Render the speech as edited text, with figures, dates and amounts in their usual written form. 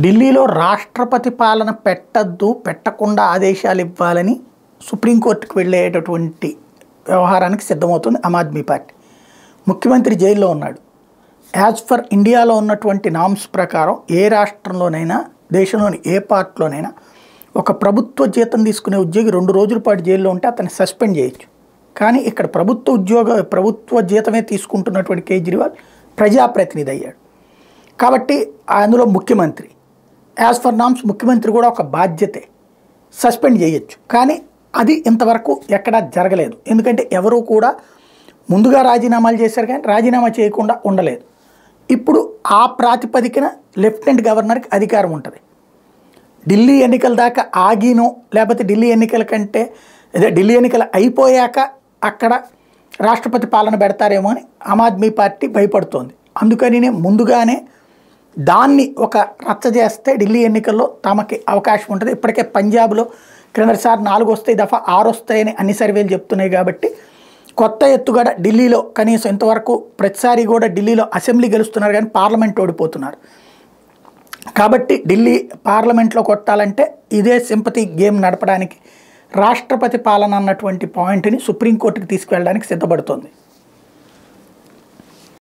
ఢిల్లీలో రాష్ట్రపతి పాలన పెట్టద్దు, పెట్టకుండా ఆదేశాలు ఇవ్వాలని సుప్రీంకోర్టుకు వెళ్ళేటటువంటి వ్యవహారానికి సిద్ధమవుతుంది ఆమ్ ఆద్మీ పార్టీ. ముఖ్యమంత్రి జైల్లో ఉన్నాడు. యాజ్ ఫర్ ఇండియాలో ఉన్నటువంటి నామ్స్ ప్రకారం ఏ రాష్ట్రంలోనైనా, దేశంలోని ఏ పార్ట్లోనైనా ఒక ప్రభుత్వ జీతం తీసుకునే ఉద్యోగి 2 రోజుల పాటు జైల్లో ఉంటే అతన్ని సస్పెండ్ చేయొచ్చు. కానీ ఇక్కడ ప్రభుత్వ జీతమే తీసుకుంటున్నటువంటి కేజ్రీవాల్ ప్రజాప్రతినిధి అయ్యాడు. కాబట్టి అందులో ముఖ్యమంత్రి, యాజ్ ఫర్ నామ్స్ ముఖ్యమంత్రి కూడా ఒక బాధ్యతే, సస్పెండ్ చేయొచ్చు. కానీ అది ఇంతవరకు ఎక్కడా జరగలేదు. ఎందుకంటే ఎవరూ కూడా ముందుగా రాజీనామాలు చేశారు కానీ రాజీనామా చేయకుండా ఉండలేదు. ఇప్పుడు ఆ ప్రాతిపదికన లెఫ్టినెంట్ గవర్నర్కి అధికారం ఉంటుంది. ఢిల్లీ ఎన్నికల దాకా ఆగినో, లేకపోతే ఢిల్లీ ఎన్నికల కంటే ఢిల్లీ ఎన్నికలు అయిపోయాక అక్కడ రాష్ట్రపతి పాలన పెడతారేమో అని ఆమ్ ఆద్మీ పార్టీ భయపడుతోంది. అందుకని ముందుగానే దాన్ని ఒక రచ్చ చేస్తే ఢిల్లీ ఎన్నికల్లో తమకి అవకాశం ఉంటుంది. ఇప్పటికే పంజాబ్లో క్రిందసారి 4 వస్తాయి, దఫా 6 వస్తాయని అన్ని సర్వేలు చెప్తున్నాయి. కాబట్టి కొత్త ఎత్తుగడ ఢిల్లీలో కనీసం ఇంతవరకు ప్రతిసారి కూడా ఢిల్లీలో అసెంబ్లీ గెలుస్తున్నారు కానీ పార్లమెంట్ ఓడిపోతున్నారు. కాబట్టి ఢిల్లీ పార్లమెంట్లో కొట్టాలంటే ఇదే సింపతి గేమ్ నడపడానికి రాష్ట్రపతి పాలన అన్నటువంటి పాయింట్ని సుప్రీంకోర్టుకి తీసుకువెళ్ళడానికి సిద్ధపడుతోంది.